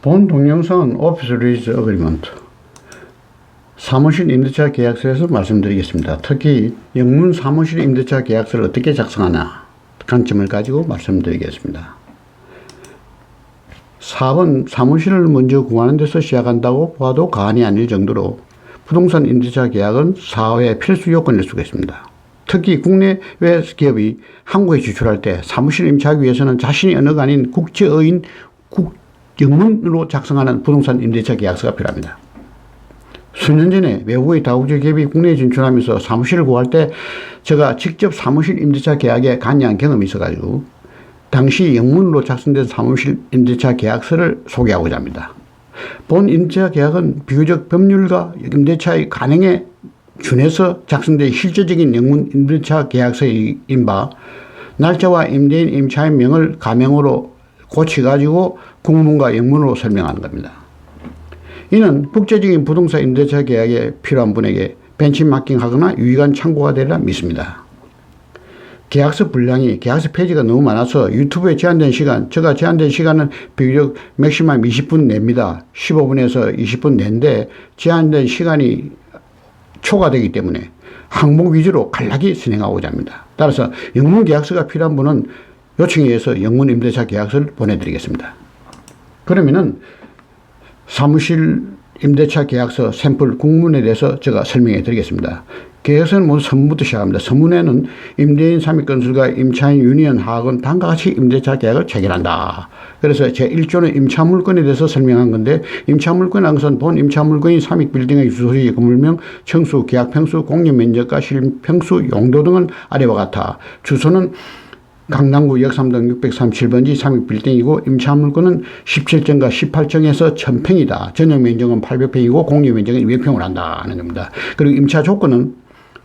본 동영상은 오피스 리즈 어그리먼트 사무실 임대차 계약서에서 말씀드리겠습니다. 특히 영문 사무실 임대차 계약서를 어떻게 작성하나 관점을 가지고 말씀드리겠습니다. 4번 사무실을 먼저 구하는 데서 시작한다고 봐도 과언이 아닐 정도로 부동산 임대차 계약은 사회 필수 요건일 수가 있습니다. 특히 국내외 기업이 한국에 진출할 때 사무실 임차하기 위해서는 자신의 언어가 아닌 국제어인 영문으로 작성하는 부동산 임대차 계약서가 필요합니다. 수년 전에 외국의 다국제 기업이 국내에 진출하면서 사무실을 구할 때 제가 직접 사무실 임대차 계약에 관여한 경험이 있어가지고 당시 영문으로 작성된 사무실 임대차 계약서를 소개하고자 합니다. 본 임대차 계약은 비교적 법률과 임대차의 관행에 준해서 작성된 실제적인 영문 임대차 계약서인 바 날짜와 임대인 임차인 명을 가명으로 고쳐가지고 국문과 영문으로 설명하는 겁니다. 이는 국제적인 부동산 임대차 계약에 필요한 분에게 벤치마킹하거나 유익한 참고가 되리라 믿습니다. 계약서 분량이 계약서 페이지가 너무 많아서 유튜브에 제한된 시간, 제가 제한된 시간은 비교적 맥시멈 20분 냅니다. 15분에서 20분 낸데 제한된 시간이 초과되기 때문에 항목 위주로 간략히 진행하고자 합니다. 따라서 영문 계약서가 필요한 분은 요청에 의해서 영문 임대차 계약서를 보내드리겠습니다. 그러면은 사무실 임대차 계약서 샘플 국문에 대해서 제가 설명해 드리겠습니다. 계약서는 먼저 서문부터 시작합니다. 서문에는 임대인 삼익건설과 임차인 유니언 하학은 다음과 같이 임대차 계약을 체결한다. 그래서 제1조는 임차물건에 대해서 설명한 건데 임차물건이라는 것은 본 임차물건인 삼익빌딩의 주소지, 건물명, 청수, 계약평수, 공유면적과 실평수, 용도 등은 아래와 같아. 주소는 강남구 역삼동 637번지 삼익빌딩이고 임차물건은 17층과 18층에서 1000평이다. 전용면적은 800평이고 공유면적은 200평을 한다는 겁니다. 그리고 임차 조건은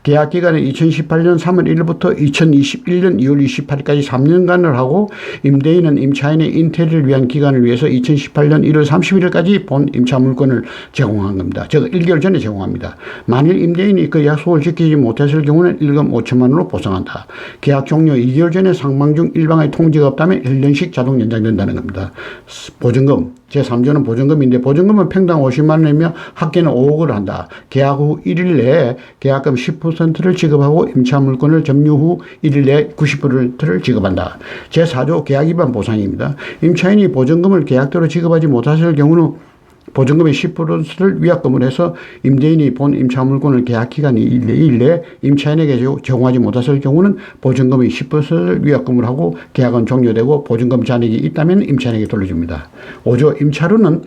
계약기간은 2018년 3월 1일부터 2021년 2월 28일까지 3년간을 하고 임대인은 임차인의 인테리어를 위한 기간을 위해서 2018년 1월 31일까지 본 임차물건을 제공한 겁니다. 즉 1개월 전에 제공합니다. 만일 임대인이 그 약속을 지키지 못했을 경우는 1금 5천만 원으로 보상한다. 계약 종료 2개월 전에 상방 중 일방의 통지가 없다면 1년씩 자동 연장된다는 겁니다. 보증금 제3조는 보증금인데 보증금은 평당 50만 원이며 합계는 5억을 한다. 계약 후 1일 내에 계약금 10%를 지급하고 임차물건을 점유 후 1일 내에 90%를 지급한다. 제4조 계약 위반 보상입니다. 임차인이 보증금을 계약대로 지급하지 못하실 경우는 보증금의 10%를 위약금을 해서 임대인이 본 임차물건을 계약기간 2일 내에 임차인에게 제공하지 못했을 경우는 보증금의 10%를 위약금을 하고 계약은 종료되고 보증금 잔액이 있다면 임차인에게 돌려줍니다. 5조 임차료는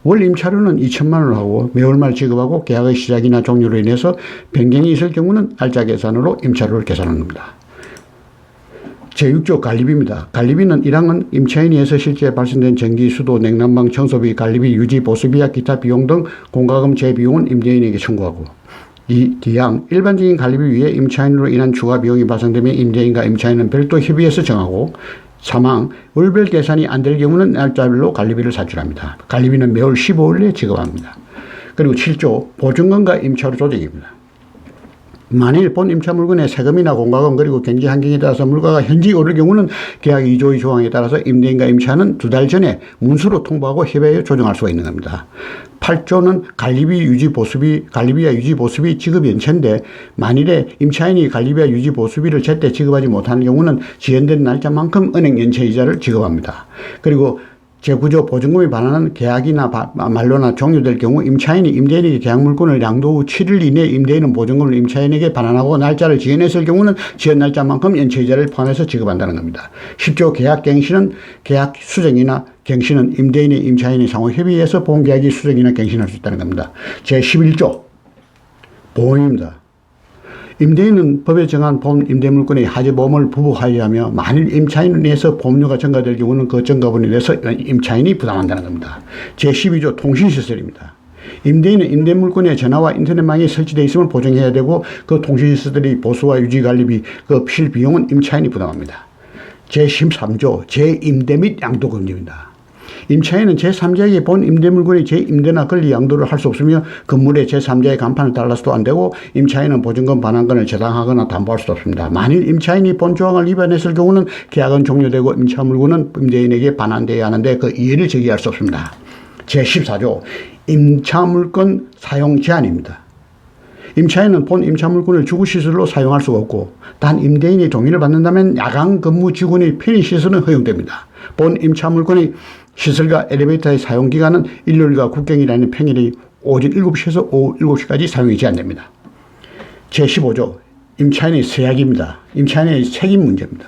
월 임차료는 2천만 원을 하고 매월 말 지급하고 계약의 시작이나 종료로 인해서 변경이 있을 경우는 날짜 계산으로 임차료를 계산하는 겁니다. 제6조 관리비입니다. 관리비는 1항은 임차인이 해서 실제 발생된 전기, 수도, 냉난방, 청소비, 관리비, 유지, 보수비와 기타 비용 등 공과금 재비용은 임대인에게 청구하고 2항 일반적인 관리비 위에 임차인으로 인한 추가 비용이 발생되면 임대인과 임차인은 별도 협의해서 정하고 3항 월별 계산이 안 될 경우는 날짜별로 관리비를 산출합니다. 관리비는 매월 15일에 지급합니다. 그리고 7조 보증금과 임차료 조정입니다. 만일 본 임차 물건의 세금이나 공과금 그리고 경제 환경에 따라서 물가가 현저히 오를 경우는 계약 2조의 조항에 따라서 임대인과 임차인은 2달 전에 문서로 통보하고 협의하여 조정할 수가 있는 겁니다. 8조는 관리비, 유지, 보수비, 관리비와 유지, 보수비 지급 연체인데 만일에 임차인이 관리비와 유지, 보수비를 제때 지급하지 못하는 경우는 지연된 날짜만큼 은행 연체 이자를 지급합니다. 그리고 제9조 보증금에 반하는 계약이나 만료나 종료될 경우 임차인이 임대인에게 계약물건을 양도 후 7일 이내에 임대인은 보증금을 임차인에게 반환하고 날짜를 지연했을 경우는 지연 날짜만큼 연체이자를 포함해서 지급한다는 겁니다. 10조 계약갱신은 계약 수정이나 갱신은 임대인의 임차인의 상호 협의해서 본계약이 수정이나 갱신할 수 있다는 겁니다. 제11조 보험입니다. 임대인은 법에 정한 본 임대물건의 하자보험을 부부하여하며 만일 임차인에 의해서 보험료가 증가될 경우는 그 증가분에 대해서 임차인이 부담한다는 겁니다. 제12조 통신시설입니다. 임대인은 임대물건에 전화와 인터넷망이 설치되어 있음을 보증해야 되고 그 통신시설의 보수와 유지관리비, 그 필비용은 임차인이 부담합니다. 제13조 재임대 및 양도금지입니다. 임차인은 제3자에게 본 임대물건의 재임대나 권리 양도를 할 수 없으며 건물의 제3자의 간판을 달라서도 안 되고 임차인은 보증금 반환권을 저당하거나 담보할 수도 없습니다. 만일 임차인이 본 조항을 위반했을 경우는 계약은 종료되고 임차 물건은 임대인에게 반환되어야 하는데 그 이해를 제기할 수 없습니다. 제14조 임차 물건 사용 제한입니다. 임차인은 본 임차 물건을 주거시설로 사용할 수가 없고 단 임대인이 동의를 받는다면 야간 근무 직원의 편의시설은 허용됩니다. 본 임차 물건의 시설과 엘리베이터의 사용기간은 일요일과 국경일이라는 평일이 오전 7시에서 오후 7시까지 사용이 제한됩니다. 제15조 임차인의 서약입니다. 임차인의 책임 문제입니다.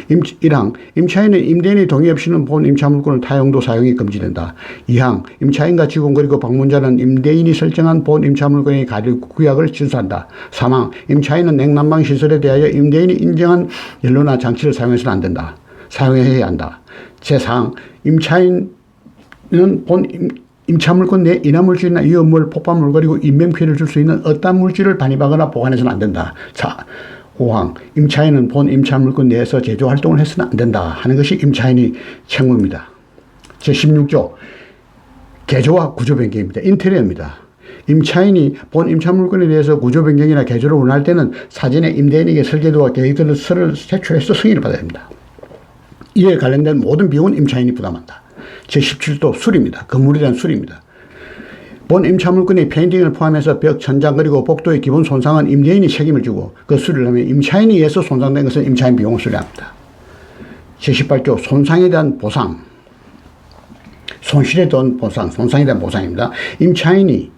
1항 임차인은 임대인의 동의 없이는 본 임차 물건을 타용도 사용이 금지된다. 2항 임차인과 직원 그리고 방문자는 임대인이 설정한 본 임차 물건의 가격 구약을 준수한다. 3항 임차인은 냉난방 시설에 대하여 임대인이 인정한 연료나 장치를 사용해서는 안 된다. 사용해야 한다. 제4항 임차인은 본 임차 물건 내 인화물질이나 위험물, 폭발물 그리고 인명피해를 줄 수 있는 어떠한 물질을 반입하거나 보관해서는 안 된다. 자, 5항 임차인은 본 임차 물건 내에서 제조활동을 해서는 안 된다 하는 것이 임차인의 책무입니다. 제16조 개조와 구조 변경입니다. 인테리어입니다. 임차인이 본 임차 물건에 대해서 구조 변경이나 개조를 원할 때는 사전에 임대인에게 설계도와 계획들을 제출해서 승인을 받아야 합니다. 이에 관련된 모든 비용은 임차인이 부담한다. 제17조 수리입니다. 건물에 대한 수리입니다. 본 임차 물건의 페인팅을 포함해서 벽, 천장 그리고 복도의 기본 손상은 임대인이 책임을 지고 그 수리를 하면 임차인에 의해서 손상된 것은 임차인 비용을 수리합니다. 제18조 손상에 대한 보상, 손실에 대한 보상, 손상에 대한 보상입니다. 임차인이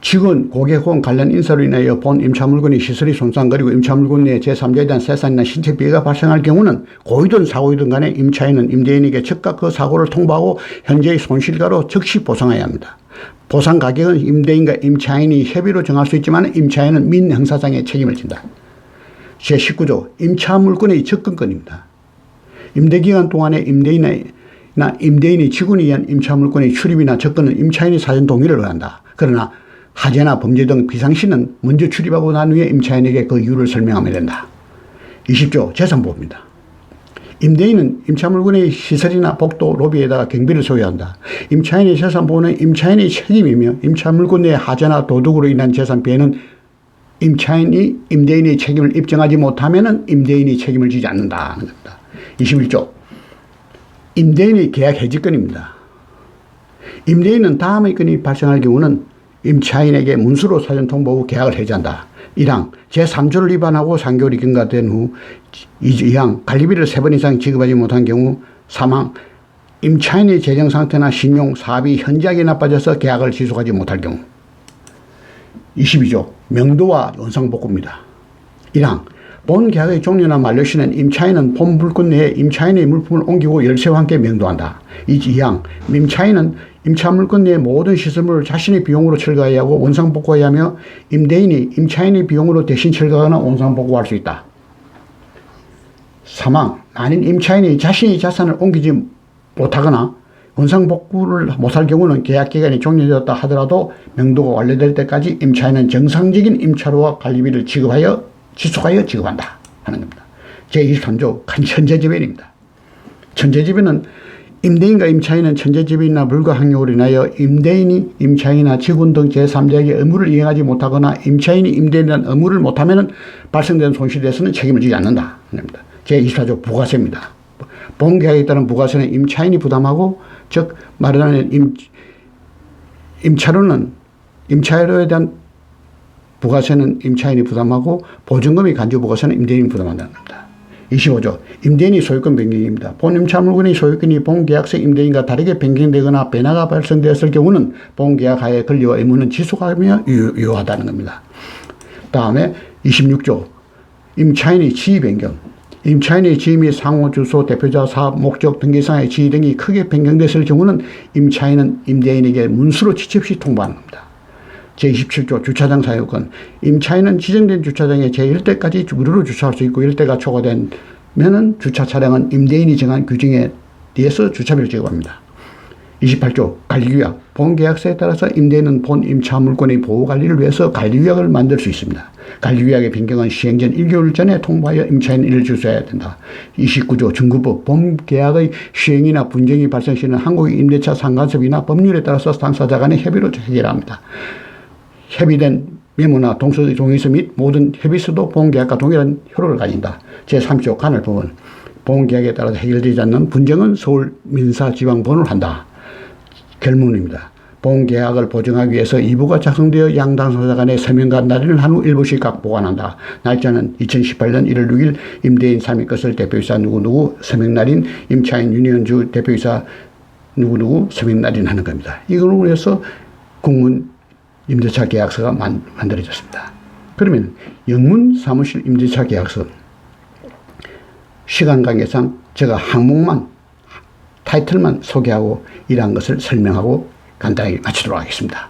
직원, 고객 혹은 관련 인사로 인하여 본 임차 물건의 시설이 손상 그리고 임차 물건 내 제3자에 대한 세산이나 신체 피해가 발생할 경우는 고의든 사고이든 간에 임차인은 임대인에게 즉각 그 사고를 통보하고 현재의 손실가로 즉시 보상해야 합니다. 보상 가격은 임대인과 임차인이 협의로 정할 수 있지만 임차인은 민형사상의 책임을 진다. 제19조 임차 물건의 접근권입니다. 임대기간 동안에 임대인이 직원에 의한 임차 물건의 출입이나 접근은 임차인이 사전 동의를 의한다. 그러나 하재나 범죄 등 비상시는 먼저 출입하고 난 후에 임차인에게 그 이유를 설명하면 된다. 20조 재산보호입니다. 임대인은 임차 물건의 시설이나 복도, 로비에다가 경비를 소유한다. 임차인의 재산보호는 임차인의 책임이며 임차 물건 내 하재나 도둑으로 인한 재산 피해는 임차인이 임대인의 책임을 입증하지 못하면 임대인이 책임을 지지 않는다. 21조 임대인의 계약 해지권입니다. 임대인은 다음의 건이 발생할 경우는 임차인에게 문수로 사전 통보 후 계약을 해지한다. 1항 제3조를 위반하고 3개월이 경과된 후 2항 관리비를 3번 이상 지급하지 못한 경우 3항 임차인의 재정상태나 신용, 사업이 현저하게 나빠져서 계약을 지속하지 못할 경우 22조 명도와 원상복구입니다. 1항 본 계약의 종료나 만료 시는 임차인은 본 물건 내에 임차인의 물품을 옮기고 열쇠와 함께 명도한다. 2항 임차인은 임차 물건 내의 모든 시설물을 자신의 비용으로 철거해야 하고 원상복구해야 하며 임대인이 임차인의 비용으로 대신 철거하거나 원상복구할 수 있다. 3항 만일 임차인이 자신의 자산을 옮기지 못하거나 원상복구를 못할 경우는 계약기간이 종료되었다 하더라도 명도가 완료될 때까지 임차인은 정상적인 임차료와 관리비를 지속하여 지급한다 하는 겁니다. 제23조 천재지변입니다. 천재지변은 임대인과 임차인은 천재지변이나 불가항력으로 인하여 임대인이 임차인이나 직원 등 제3자에게 의무를 이행하지 못하거나 임차인이 임대인에 대한 의무를 못하면 발생된 손실에 대해서는 책임을 지지 않는다. 제24조 부가세입니다. 본 계약에 따른 부가세는 임차인이 부담하고 즉 말하자면 임차료에 대한 부가세는 임차인이 부담하고 보증금의 간주 부가세는 임대인이 부담한다는 겁니다. 25조 임대인의 소유권 변경입니다. 본 임차 물건의 소유권이 본 계약서 임대인과 다르게 변경되거나 변화가 발생되었을 경우는 본 계약 하에 권리와 의무는 지속하며 유효하다는 겁니다. 다음에 26조 임차인의 지위 변경. 임차인의 지위 및 상호 주소, 대표자, 사업, 목적, 등기상의 지위 등이 크게 변경됐을 경우는 임차인은 임대인에게 문수로 지체 없이 통보하는 겁니다. 제27조 주차장 사유권. 임차인은 지정된 주차장에 제1대까지 무료로 주차할 수 있고 1대가 초과되면은 주차 차량은 임대인이 정한 규정에 의해서 주차비를 지급합니다. 28조 관리규약. 본계약서에 따라서 임대인은 본 임차 물건의 보호 관리를 위해서 관리규약을 만들 수 있습니다. 관리규약의 변경은 시행 전 1개월 전에 통보하여 임차인 이를 주소해야 된다. 29조 중구법. 본계약의 시행이나 분쟁이 발생 시는 한국의 임대차 상간섭이나 법률에 따라서 당사자 간의 협의로 해결합니다. 협의된 메모나 동의서 및 모든 협의서도 본계약과 동일한 효력을 가진다. 제3조 간헐법은 본계약에 따라서 해결되지 않는 분쟁은 서울민사지방법원을 한다. 결문입니다. 본계약을 보증하기 위해서 2부가 작성되어 양 당사자 간의 서명과 날인을 한 후 일부씩 각 보관한다. 날짜는 2018년 1월 6일 임대인 3인 것을 대표이사 누구누구 서명날인 임차인 유니언주 대표이사 누구누구 서명날인 하는 겁니다. 이걸로 해서 국문 임대차 계약서가 만들어졌습니다. 그러면 영문 사무실 임대차 계약서 시간 관계상 제가 항목만 타이틀만 소개하고 이러한 것을 설명하고 간단하게 마치도록 하겠습니다.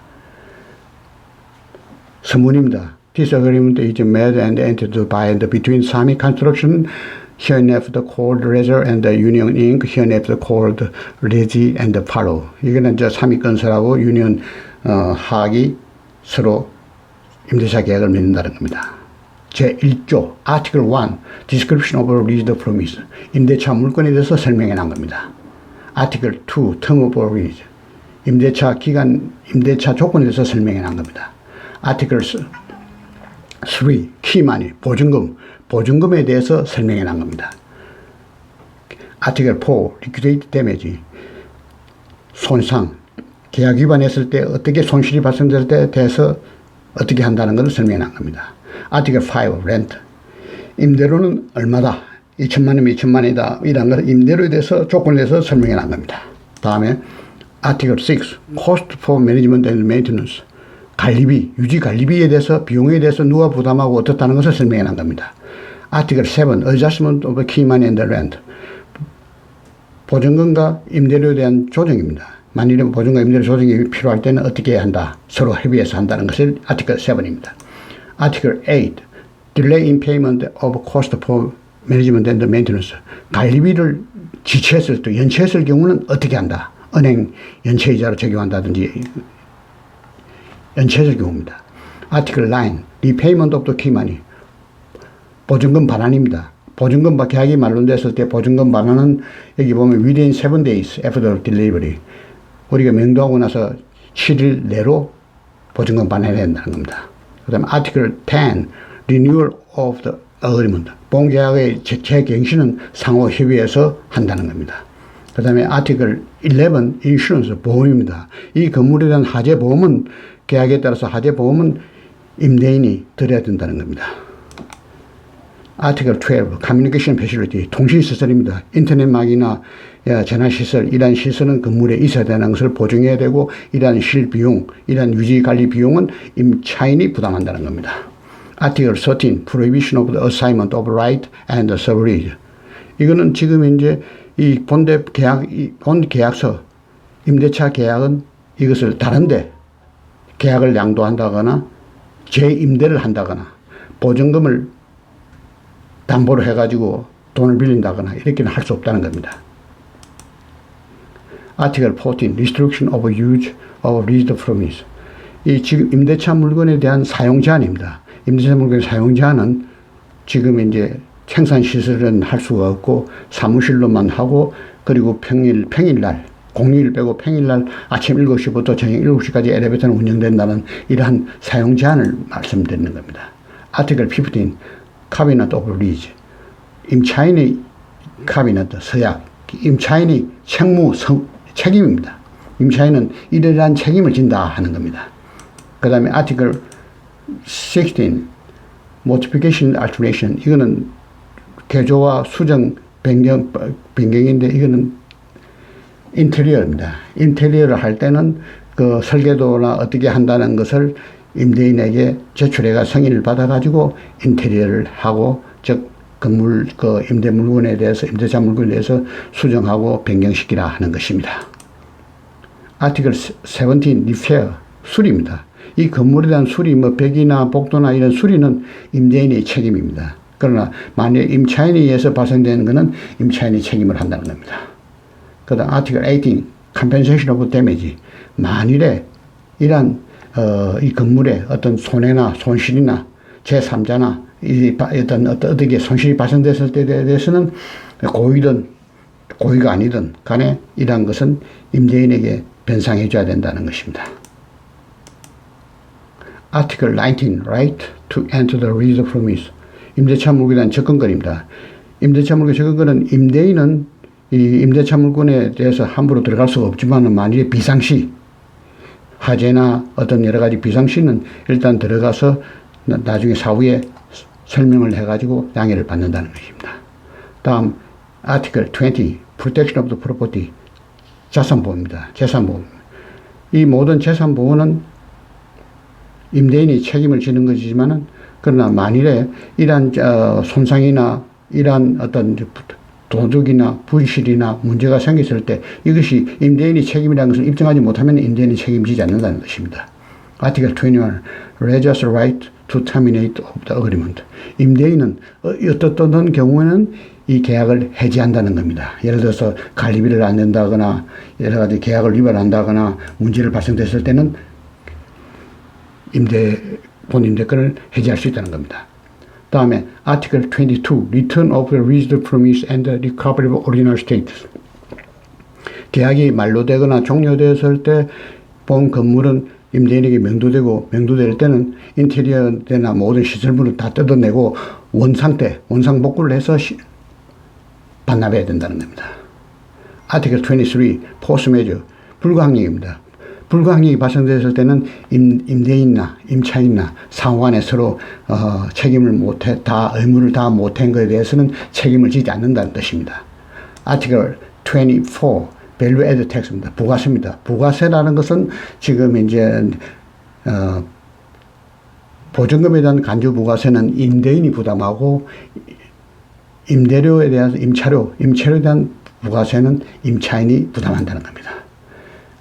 서문입니다. This agreement is made and entered by and between Sami Construction, hereinafter called Leisure, and the Union Inc., hereinafter called Resi and Palo. 이거는 저 사미건설하고 유니언 하악이 서로 임대차 계약을 맺는다는 겁니다. 제1조 Article 1 Description of Lease Promise. 임대차 물건에 대해서 설명해 놓은 겁니다. Article 2 Term of Lease. 임대차 기간, 임대차 조건에 대해서 설명해 놓은 겁니다. Article 3 Key Money. 보증금. 보증금에 대해서 설명해 놓은 겁니다. Article 4 Liquidated Damage. 손상. 계약 위반했을 때 어떻게 손실이 발생될 때 대해서 어떻게 한다는 것을 설명해 놓은 겁니다. Article 5 Rent. 임대료는 얼마다. 2천만 원이면 2천만 원이다. 이런 것을 임대료에 대해서 조건에 대해서 설명해 놓은 겁니다. 다음에 Article 6 Cost for Management and Maintenance. 관리비, 유지 관리비에 대해서 비용에 대해서 누가 부담하고 어떻다는 것을 설명해 놓은 겁니다. Article 7 Adjustment of Key Money and Rent. 보증금과 임대료에 대한 조정입니다. 만일에 보증금 임대료 조정이 필요할 때는 어떻게 해야 한다. 서로 협의해서 한다는 것을 Article 7입니다. Article 8 Delay in Payment of Cost for Management and Maintenance. 관리비를 지체했을 때, 연체했을 경우는 어떻게 한다. 은행 연체이자로 적용한다든지 연체했을 경우입니다. Article 9 Repayment of the Key Money. 보증금 반환입니다. 보증금 계약이 만료됐을 때 보증금 반환은 여기 보면 within 7 days after delivery. 우리가 명도하고 나서 7일 내로 보증금 반환해야 된다는 겁니다. 그 다음에 Article 10 Renewal of the Agreement. 본계약의 재갱신은 상호 협의해서 한다는 겁니다. 그 다음에 Article 11 Insurance 보험입니다. 이 건물에 대한 하재 보험은 계약에 따라서 하재 보험은 임대인이 들어야 된다는 겁니다. Article 12 Communication Facility 통신시설입니다. 인터넷망이나 전화시설, 이러한 시설은 건물에 있어야 되는 것을 보증해야 되고 이러한 실비용, 이러한 유지관리 비용은 임차인이 부담한다는 겁니다. Article 13 Prohibition of the Assignment of Right and Subrogation. 이거는 지금 이제 이 본 계약서, 임대차 계약은 이것을 다른데 계약을 양도한다거나 재임대를 한다거나 보증금을 담보로 해가지고 돈을 빌린다거나 이렇게는 할 수 없다는 겁니다. Article 14 Restriction of Use of Leased Promise. 이 지금 임대차 물건에 대한 사용 제한입니다. 임대차 물건의 사용 제한은 지금 이제 생산 시설은 할 수가 없고 사무실로만 하고 그리고 평일날 공휴일 빼고 평일날 아침 7시부터 저녁 7시까지 엘리베이터는 운영된다는 이러한 사용 제한을 말씀드리는 겁니다. Article 15 Cabinet of Lease. 임차인의 카비넷, 서약, 임차인이 책임입니다. 임차인은 이러한 책임을 진다 하는 겁니다. 그 다음에 Article 16 Modification Alteration. 이거는 개조와 수정 변경인데 이거는 인테리어입니다. 인테리어를 할 때는 그 설계도나 어떻게 한다는 것을 임대인에게 제출해가 승인을 받아가지고 인테리어를 하고, 즉 건물 그 임대 물건에 대해서, 임대차 물건에 대해서 수정하고 변경시키라 하는 것입니다. Article 17 Repair 수리입니다. 이 건물에 대한 수리, 뭐 벽이나 복도나 이런 수리는 임대인의 책임입니다. 그러나 만약 임차인에 의해서 발생되는 것은 임차인이 책임을 한다는 겁니다. 그 다음 Article 18 compensation of damage. 만일에 이러한 이 건물에 어떤 손해나 손실이나 제3자나 어떻게 손실이 발생됐을 때에 대해서는 고의든 고의가 아니든 간에 이러한 것은 임대인에게 변상해 줘야 된다는 것입니다. Article 19, right to enter the lease premise. 임대차 물건에 대한 접근권입니다. 임대차 물건 접근권은 임대인은 이 임대차 물건에 대해서 함부로 들어갈 수가 없지만 만일에 비상시, 화재나 어떤 여러 가지 비상시는 일단 들어가서 나중에 사후에 설명을 해가지고 양해를 받는다는 것입니다. 다음, Article 20, Protection of the Property. 자산보호입니다. 재산보호. 이 모든 재산보호는 임대인이 책임을 지는 것이지만은 그러나 만일에 이러한 손상이나 이러한 어떤 도둑이나 분실이나 문제가 생겼을 때 이것이 임대인이 책임이라는 것을 입증하지 못하면 임대인이 책임지지 않는다는 것입니다. Article 21, Residual right to terminate the agreement. 임대인은 어떤 경우에는 이 계약을 해지한다는 겁니다. 예를 들어서 관리비를 안 낸다거나 여러 가지 계약을 위반한다거나 문제를 발생됐을 때는 본임대권을 해지할 수 있다는 겁니다. 다음에 Article 22, Return of the leased premise and the recovery of original status. 계약이 만료되거나 종료되었을 때 본 건물은 임대인에게 명도될 때는 인테리어나 모든 시설물을 다 뜯어내고 원상 복구를 해서 반납해야 된다는 겁니다. Article 23, Post measure, 불가항력입니다. 불가항력이 발생됐을 때는 임대인이나 임차인이나 상호간에 서로 책임을 의무를 다 못한 것에 대해서는 책임을 지지 않는다는 뜻입니다. Article 24, Value Added Tax입니다. 부가세입니다. 부가세라는 것은 지금 이제 보증금에 대한 간주 부가세는 임대인이 부담하고 임대료에 대한 임차료에 대한 부가세는 임차인이 부담한다는 겁니다.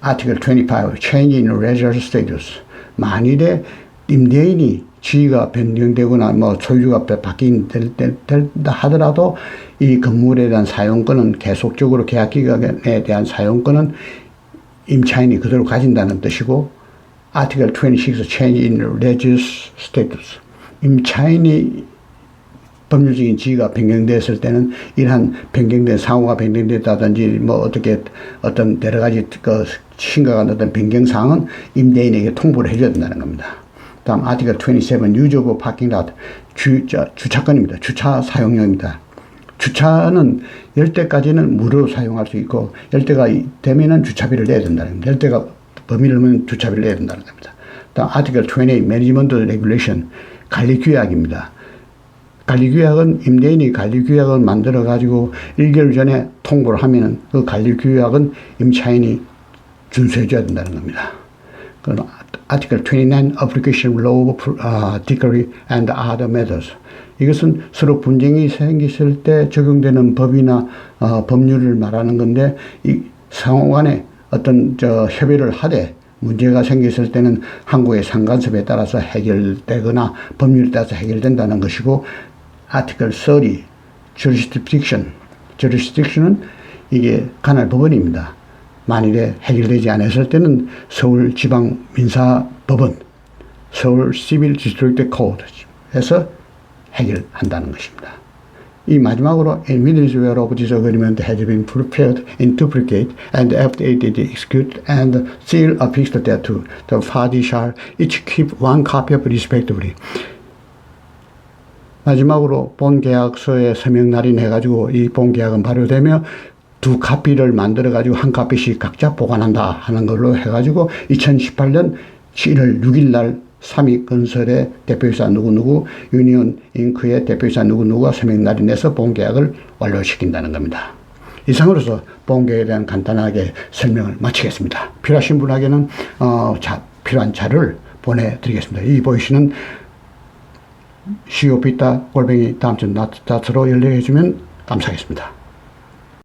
Article 25, Change in Residual Status. 만일에 임대인이 지위가 변경되거나 소유가 바뀐다 하더라도 이 건물에 대한 사용권은 계속적으로 계약 기간에 대한 사용권은 임차인이 그대로 가진다는 뜻이고, Article 26, Change in Residual Status. 임차인이 법률적인 지위가 변경됐을 때는 이러한 변경된 상호가 변경됐다든지 어떤 여러 가지 심각한 어떤 변경 사항은 임대인에게 통보를 해줘야 된다는 겁니다. 다음 Article 27, Use of Parking Lot. 주차권입니다. 주차 사용료입니다. 주차는 열 대까지는 무료로 사용할 수 있고 열 대가 되면은 주차비를 내야 된다는 겁니다. 열 대가 범위를 넘으면 주차비를 내야 된다는 겁니다. 다음 Article 28, Management Regulation. 관리규약입니다. 관리규약은 임대인이 관리규약을 만들어 가지고 1개월 전에 통보를 하면은 그 관리규약은 임차인이 준수해 줘야 된다는 겁니다. 그럼 Article 29, Application Law, Decree and Other Matters. 이것은 서로 분쟁이 생겼을 때 적용되는 법이나 법률을 말하는 건데 이 상호간에 어떤 협의를 하되 문제가 생겼을 때는 한국의 상간섭에 따라서 해결되거나 법률에 따라서 해결된다는 것이고, Article 30, Jurisdiction. Jurisdiction은 이게 관할 법원입니다. 만일에 해결되지 않았을 때는 서울지방민사법원, 서울 Civil District Code에서 해결한다는 것입니다. 이 마지막으로 evidence whereof this agreement has been prepared in duplicate and after it is executed and seal affixed thereto, the parties shall each keep one copy of respectively. 마지막으로 본계약서에 서명 날인해가지고 이 본계약은 발효되며 두 카피를 만들어가지고 한 카피씩 각자 보관한다 하는 걸로 해가지고 2018년 7월 6일 날 삼익건설의 대표이사 누구누구, 유니온 잉크의 대표이사 누구누구가 서명 날인해서 본계약을 완료시킨다는 겁니다. 이상으로서 본계약에 대한 간단하게 설명을 마치겠습니다. 필요하신 분에게는 필요한 자료를 보내드리겠습니다. 이 보이시는 copita@다음점.로 연락해 주면 감사하겠습니다.